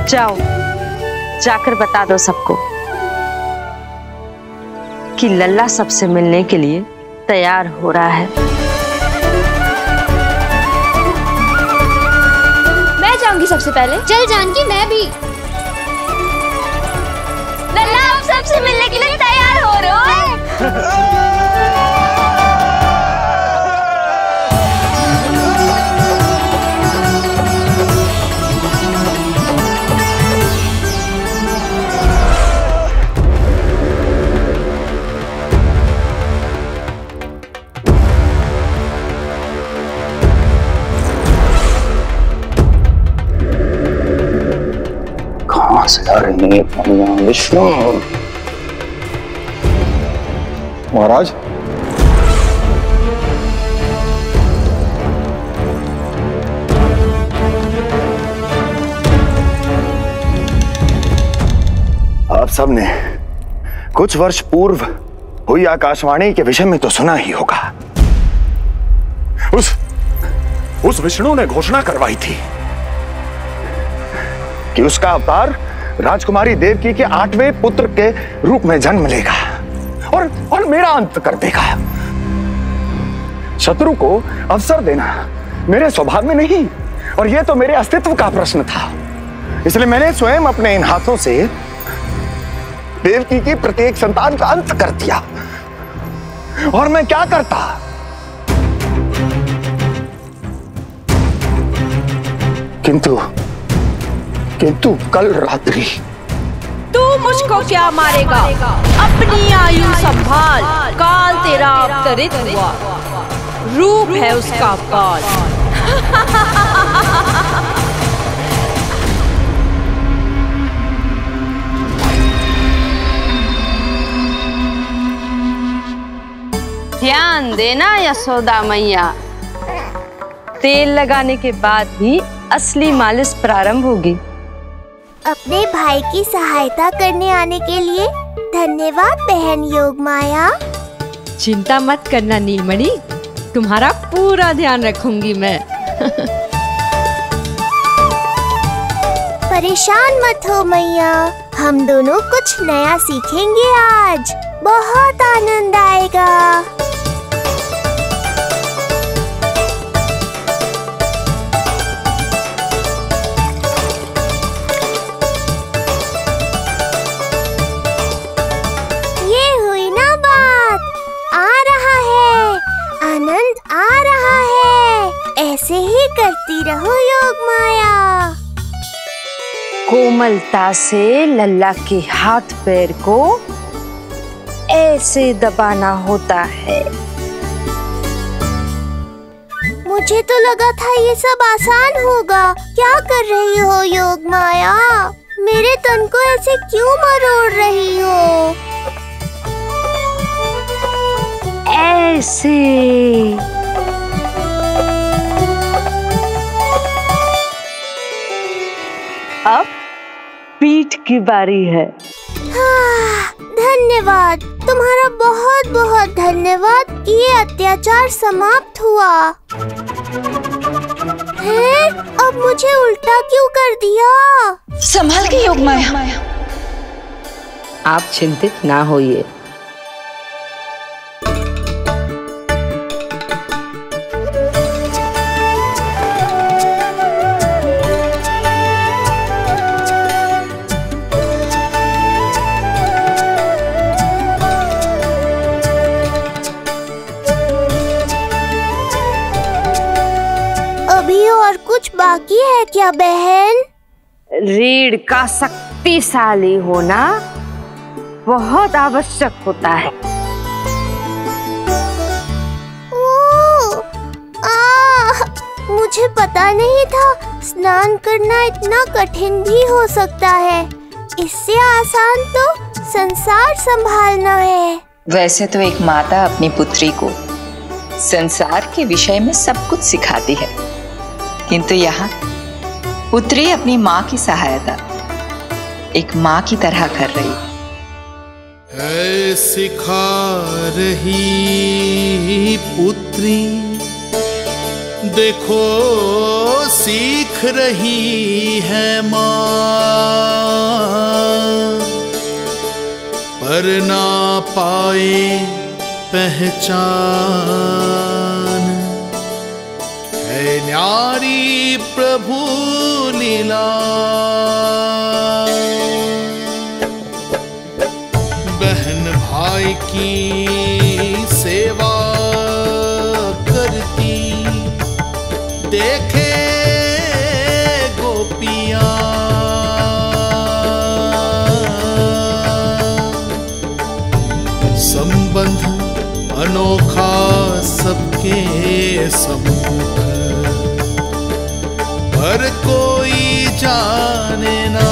जाओ, जाकर बता दो सबको कि लल्ला सबसे मिलने के लिए तैयार हो रहा है। मैं जाऊंगी सबसे पहले। चल जानकी, मैं भी। लल्ला आप सबसे मिलने के लिए तैयार हो रहे हो? विष्णु। महाराज, आप सबने कुछ वर्ष पूर्व हुई आकाशवाणी के विषय में तो सुना ही होगा। उस विष्णु ने घोषणा करवाई थी कि उसका अवतार राजकुमारी देवकी के 8वें पुत्र के रूप में जन्म लेगा और मेरा अंत कर देगा। शत्रु को अवसर देना मेरे स्वभाव में नहीं, और यह तो मेरे अस्तित्व का प्रश्न था। इसलिए मैंने स्वयं अपने इन हाथों से देवकी की प्रत्येक संतान का अंत कर दिया। और मैं क्या करता? किंतु कल रात्रि तू मुझको क्या मारेगा? अपनी आयु संभाल, काल तेरा अवतरित हुआ, रूप है उसका काल। ध्यान देना यशोदा मैया, तेल लगाने के बाद ही असली मालिश प्रारंभ होगी। अपने भाई की सहायता करने आने के लिए धन्यवाद बहन योगमाया। चिंता मत करना नीलमणि, तुम्हारा पूरा ध्यान रखूंगी मैं। परेशान मत हो मैया, हम दोनों कुछ नया सीखेंगे आज। बहुत आनंद आएगा। ऐसे ही करती रहो योगमाया। कोमलता से लल्ला के हाथ पैर को ऐसे दबाना होता है। मुझे तो लगा था ये सब आसान होगा। क्या कर रही हो योगमाया? मेरे तन को ऐसे क्यों मरोड़ रही हो? ऐसे अब पीठ की बारी है। हाँ, धन्यवाद, तुम्हारा बहुत बहुत धन्यवाद। ये अत्याचार समाप्त हुआ है। अब मुझे उल्टा क्यों कर दिया? संभाल के योगमाया। आप चिंतित ना होइए। और कुछ बाकी है क्या बहन? रीढ़ का शक्तिशाली होना बहुत आवश्यक होता है। मुझे पता नहीं था स्नान करना इतना कठिन भी हो सकता है। इससे आसान तो संसार संभालना है। वैसे तो एक माता अपनी पुत्री को संसार के विषय में सब कुछ सिखाती है, किंतु यहाँ पुत्री अपनी माँ की सहायता एक माँ की तरह कर रही है। सिखा रही पुत्री, देखो सीख रही है माँ, पर ना पाए पहचान है न्यारी प्रभु लीला। बहन भाई की सेवा करती देखे गोपियां, संबंध अनोखा सबके सम्मुख, पर कोई जाने ना।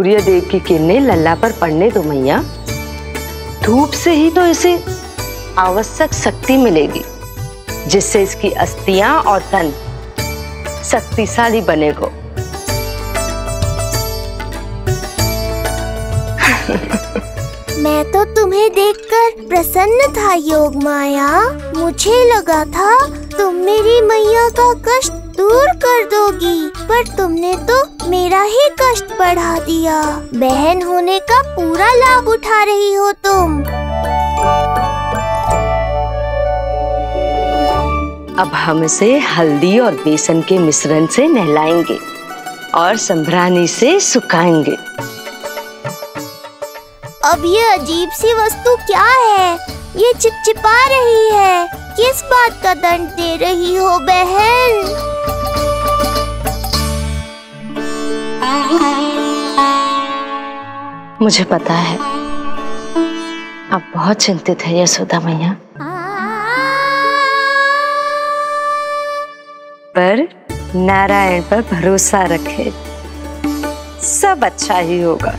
सूर्य देव की किरणें लल्ला पर पड़ने दो मैया। धूप से ही तो इसे आवश्यक शक्ति मिलेगी, जिससे इसकी अस्थियां और तन शक्तिशाली बनेगा। मैं तो तुम्हें देखकर प्रसन्न था योग माया। मुझे लगा था तुम मेरी मैया का कष्ट दूर कर दोगी, पर तुमने तो मेरा ही कष्ट बढ़ा दिया। बहन होने का पूरा लाभ उठा रही हो तुम। अब हम इसे हल्दी और बेसन के मिश्रण से नहलाएंगे और संभरानी से सुखाएंगे। अब ये अजीब सी वस्तु क्या है? ये चिपचिपा रही है। किस बात का दंड दे रही हो बहन? मुझे पता है आप बहुत चिंतित है यशोदा मैया, पर नारायण पर भरोसा रखे, सब अच्छा ही होगा।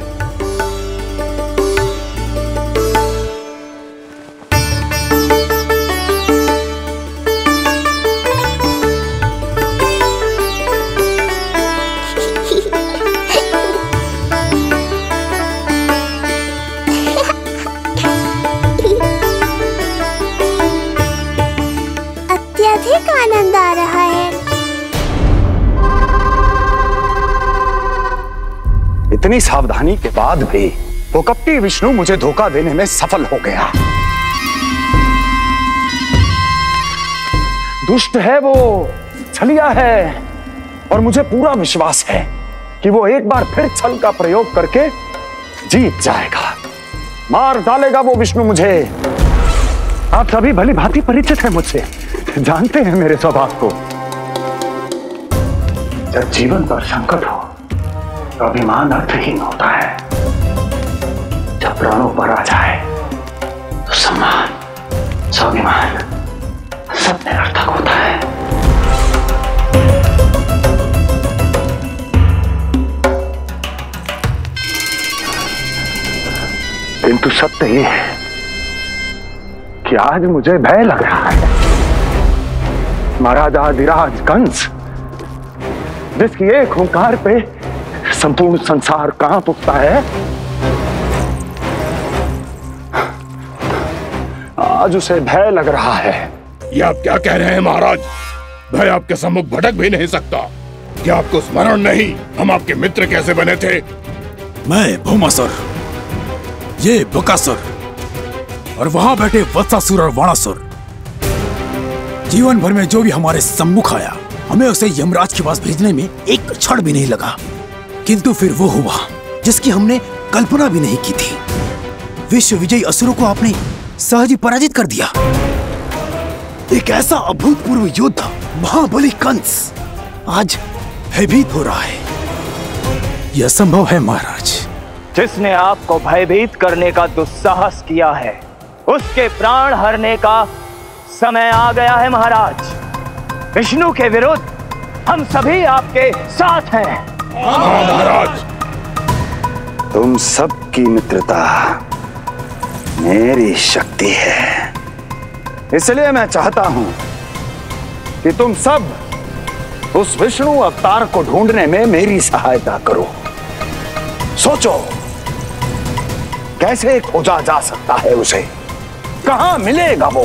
अत्यधिक आनंद आ रहा है। इतनी सावधानी के बाद भी वो कपटी विष्णु मुझे धोखा देने में सफल हो गया। दुष्ट है वो, छलिया है, और मुझे पूरा विश्वास है कि वो एक बार फिर छल का प्रयोग करके जीत जाएगा। मार डालेगा वो विष्णु मुझे। आप सभी भली भांति परिचित हैं मुझसे, जानते हैं मेरे स्वभाव को। जब जीवन पर संकट हो तो अभिमान अर्थहीन होता है, जब प्राणों पर आ जाए तो सम्मान, स्वाभिमान सब निरर्थक होता है। किंतु सत्य ये है कि आज मुझे भय लग रहा है। महाराजाधिराज कंस, जिसकी एक हुंकार पे संपूर्ण संसार कांप उठता है, आज उसे भय लग रहा है। ये आप क्या कह रहे हैं महाराज? भय आपके सम्मुख भटक भी नहीं सकता। क्या आपको स्मरण नहीं हम आपके मित्र कैसे बने थे? मैं भौमासुर, ये बकासुर, और वहां बैठे वत्सासुर और वाणासुर। जीवन भर में जो भी हमारे सम्मुख आया, हमें उसे यमराज के पास भेजने में एक क्षण भी नहीं लगा। किंतु फिर वो हुआ जिसकी हमने कल्पना भी नहीं की थी। विश्व विजयी असुरों को आपने सहज ही पराजित कर दिया। एक ऐसा अभूतपूर्व योद्धा महाबली कंस आज भयभीत हो रहा है। यह संभव है महाराज। जिसने आपको भयभीत करने का दुस्साहस किया है, उसके प्राण हरने का समय आ गया है महाराज। विष्णु के विरुद्ध हम सभी आपके साथ हैं। महाराज, तुम सबकी मित्रता मेरी शक्ति है, इसलिए मैं चाहता हूं कि तुम सब उस विष्णु अवतार को ढूंढने में मेरी सहायता करो। सोचो कैसे खोजा जा सकता है उसे, कहां मिलेगा वो?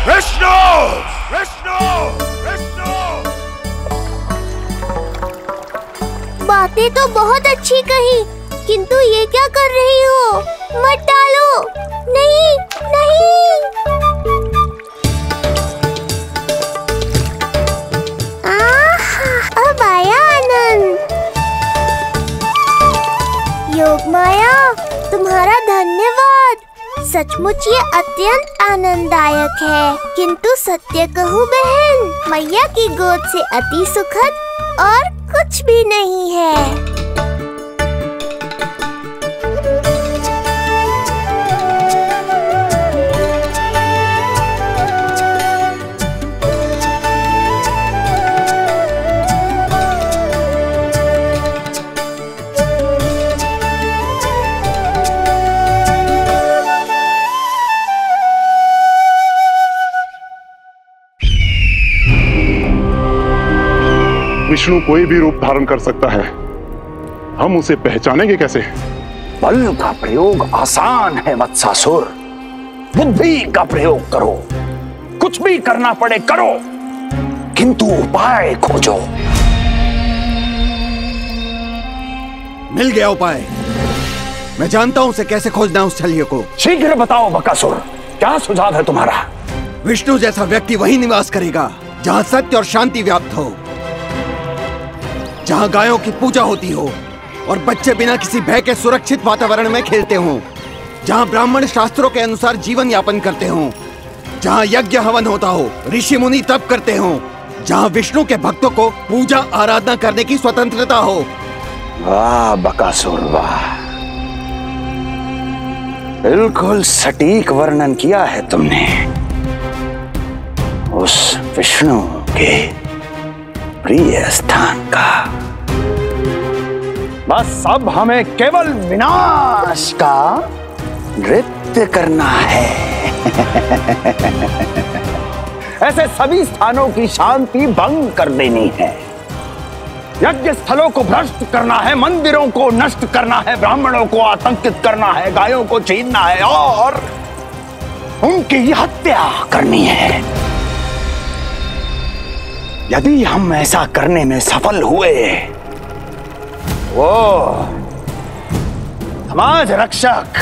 विष्णु! विष्णु! विष्णु! बातें तो बहुत अच्छी कही, किंतु ये क्या कर रही हो? मत डालो। नहीं, नहीं। अब आया आनंद। योग माया, तुम्हारा धन्यवाद। सचमुच ये अत्यंत आनंददायक है। किंतु सत्य कहूँ बहन, मैया की गोद से अति सुखद और कुछ भी नहीं है। विष्णु कोई भी रूप धारण कर सकता है, हम उसे पहचानेंगे कैसे? बल का प्रयोग आसान है वत्सासुर, बुद्धि का प्रयोग करो। कुछ भी करना पड़े करो, किंतु उपाय खोजो। मिल गया उपाय। मैं जानता हूं उसे कैसे खोजना है, उस छलिए को। शीघ्र बताओ बकासुर, क्या सुझाव है तुम्हारा? विष्णु जैसा व्यक्ति वहीं निवास करेगा जहां सत्य और शांति व्याप्त हो, जहां गायों की पूजा होती हो और बच्चे बिना किसी भय के सुरक्षित वातावरण में खेलते हों, जहां ब्राह्मण शास्त्रों के अनुसार जीवन यापन करते हों, जहां यज्ञ हवन होता हो, ऋषि मुनि तप करते हों, जहां विष्णु के भक्तों को पूजा आराधना करने की स्वतंत्रता हो। वाह बकासुर वाह, बिल्कुल सटीक वर्णन किया है तुमने उस विष्णु के प्रिय स्थान का। बस अब हमें केवल विनाश का नृत्य करना है। ऐसे सभी स्थानों की शांति भंग कर देनी है, यज्ञ स्थलों को भ्रष्ट करना है, मंदिरों को नष्ट करना है, ब्राह्मणों को आतंकित करना है, गायों को छीनना है और उनकी हत्या करनी है। यदि हम ऐसा करने में सफल हुए, वो समाज रक्षक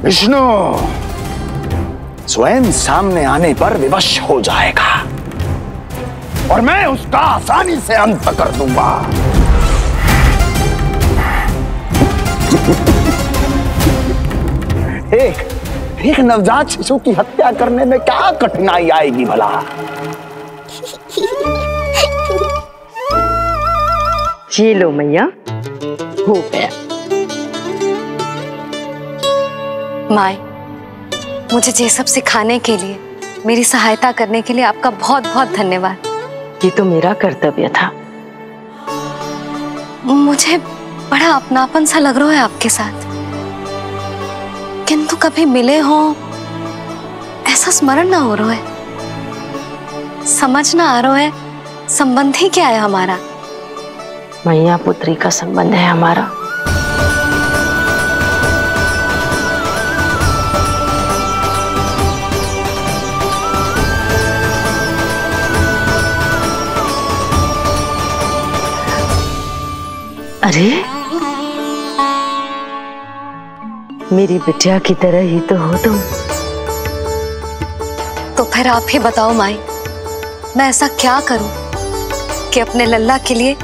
विष्णु स्वयं सामने आने पर विवश हो जाएगा और मैं उसका आसानी से अंत कर दूंगा। एक नवजात शिशु की हत्या करने में क्या कठिनाई आएगी भला? ये लो मैया, हो गया। माए, मुझे ये सब सिखाने के लिए, मेरी सहायता करने के लिए आपका बहुत बहुत धन्यवाद। ये तो मेरा कर्तव्य था। मुझे बड़ा अपनापन सा लग रहा है आपके साथ, किंतु कभी मिले हो ऐसा स्मरण ना हो रहा है, समझ ना आ रहा है संबंध ही क्या है हमारा। मैया पुत्री का संबंध है हमारा। अरे मेरी बिटिया की तरह ही तो हो तुम। तो फिर आप ही बताओ माई, मैं ऐसा क्या करूं कि अपने लल्ला के लिए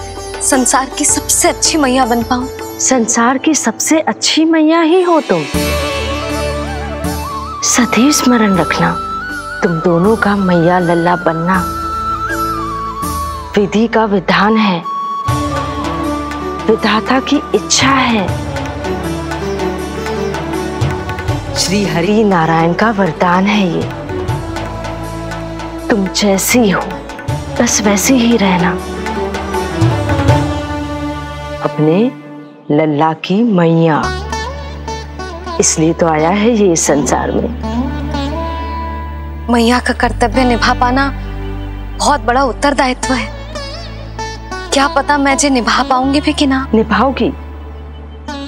संसार की सबसे अच्छी मैया बन पाऊं? संसार की सबसे अच्छी मैया ही हो तुम। सदैव स्मरण रखना, तुम दोनों का मैया लल्ला बनना विधि का विधान है, विधाता की इच्छा है, श्री हरि नारायण का वरदान है। ये तुम जैसी हो बस वैसी ही रहना, अपने लल्ला की मैया। इसलिए तो आया है ये इस संसार में। मैया का कर्तव्य निभा पाना बहुत बड़ा उत्तरदायित्व है। क्या पता मैं जे निभा पाऊंगी भी कि ना। निभाओगी,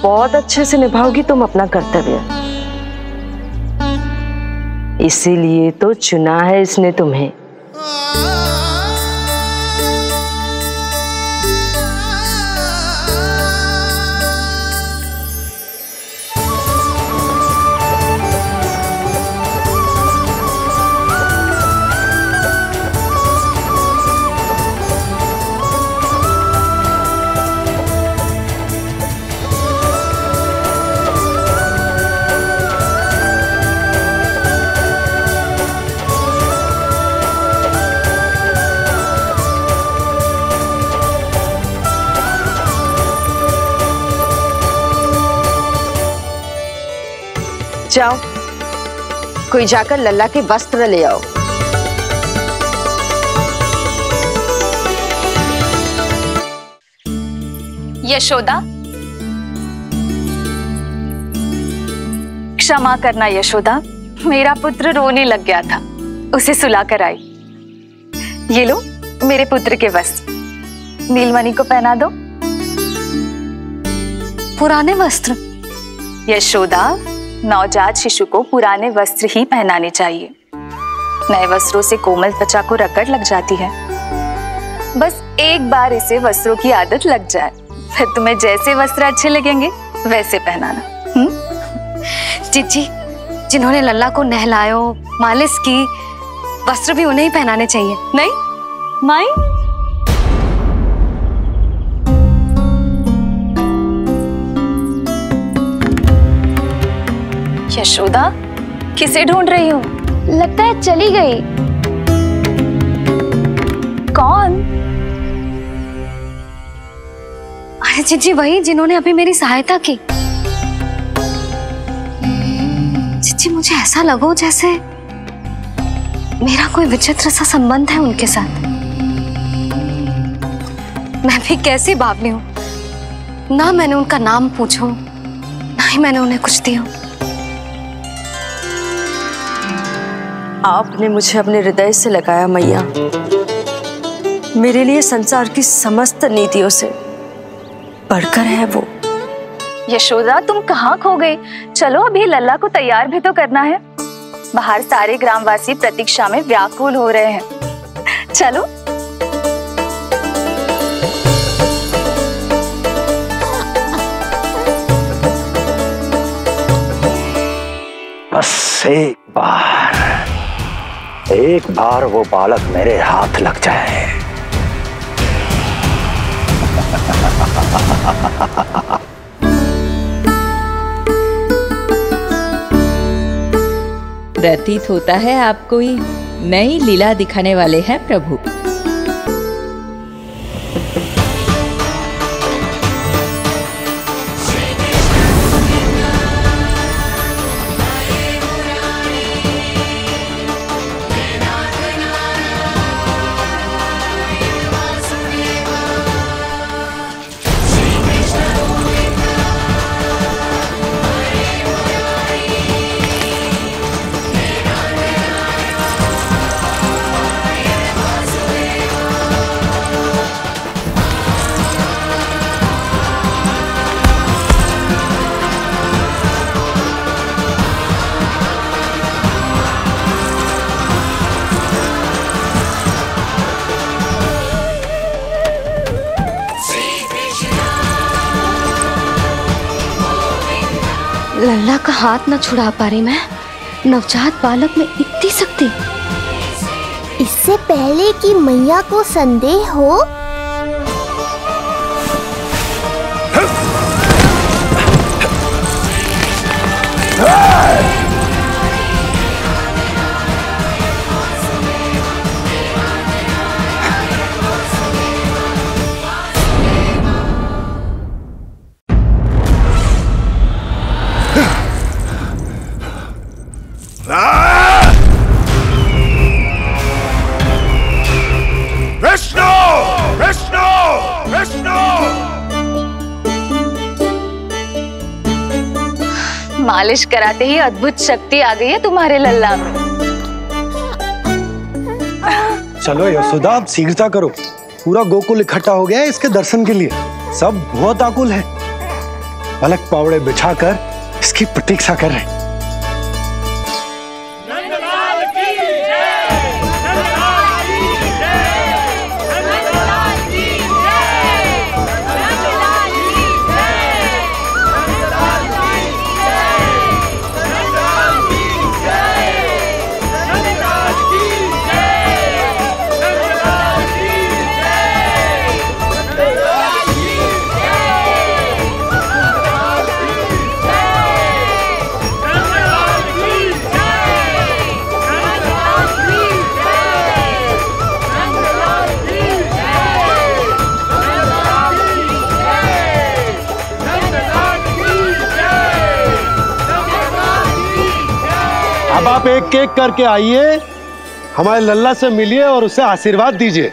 बहुत अच्छे से निभाओगी तुम अपना कर्तव्य। इसीलिए तो चुना है इसने तुम्हें। जाओ, कोई जाकर लल्ला के वस्त्र ले आओ। यशोदा, क्षमा करना यशोदा, मेरा पुत्र रोने लग गया था, उसे सुला कर आई। ये लो मेरे पुत्र के वस्त्र। नीलमणि को पहना दो। पुराने वस्त्र? यशोदा, नवजात शिशु को पुराने वस्त्र ही पहनाने चाहिए। नए वस्त्रों से कोमल त्वचा को रगड़ लग जाती है। बस एक बार इसे वस्त्रों की आदत लग जाए, फिर तुम्हें जैसे वस्त्र अच्छे लगेंगे वैसे पहनाना। जीजी, जिन्होंने लल्ला को नहलायो, मालिश की, वस्त्र भी उन्हें ही पहनाने चाहिए, नहीं माई? यशोदा, किसे ढूंढ रही हो? लगता है चली गई। कौन? अरे जीजी, वही जिन्होंने अभी मेरी सहायता की। जीजी, मुझे ऐसा लगो जैसे मेरा कोई विचित्र सा संबंध है उनके साथ। मैं भी कैसी बावली हूं, ना मैंने उनका नाम पूछो, ना ही मैंने उन्हें कुछ दिया। आपने मुझे अपने हृदय से लगाया मैया। मेरे लिए संसार की समस्त नीतियों से बढ़कर है वो। यशोदा, तुम कहाँ खो गई? चलो, अभी लल्ला को तैयार भी तो करना है। बाहर सारे ग्रामवासी प्रतीक्षा में व्याकुल हो रहे हैं। चलो। बस एक बार वो बालक मेरे हाथ लग जाए। प्रतीत होता है आप कोई नई लीला दिखाने वाले हैं प्रभु। लल्ला का हाथ न छुड़ा पा रही मैं। नवजात बालक में इतनी शक्ति। इससे पहले कि मैया को संदेह हो, मालिश कराते ही अद्भुत शक्ति आ गई है तुम्हारे लल्ला में। चलो यशोदा, आप शीघ्रता करो। पूरा गोकुल इकट्ठा हो गया है इसके दर्शन के लिए। सब बहुत आकुल है। पलक पावड़े बिछाकर इसकी प्रतीक्षा कर रहे हैं। अब आप एक एक करके आइए, हमारे लल्ला से मिलिए और उसे आशीर्वाद दीजिए।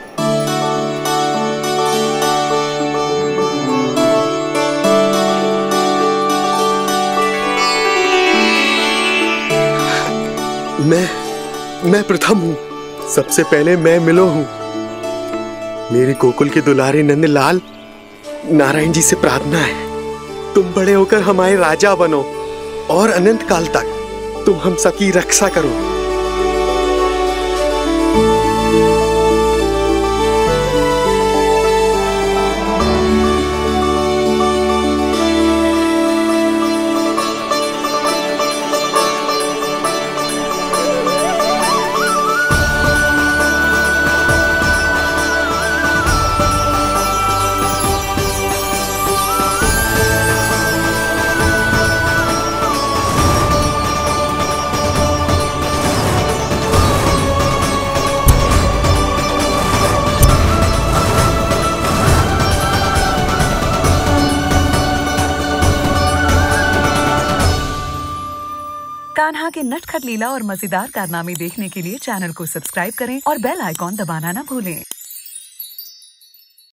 मैं प्रथम हूं। सबसे पहले मैं मिलो हूं। मेरी गोकुल के दुलारे नंदलाल, नारायण जी से प्रार्थना है, तुम बड़े होकर हमारे राजा बनो और अनंत काल तक तुम हम सबकी रक्षा करो। कान्हा के नटखट लीला और मजेदार कारनामे देखने के लिए चैनल को सब्सक्राइब करें और बेल आइकॉन दबाना न भूलें।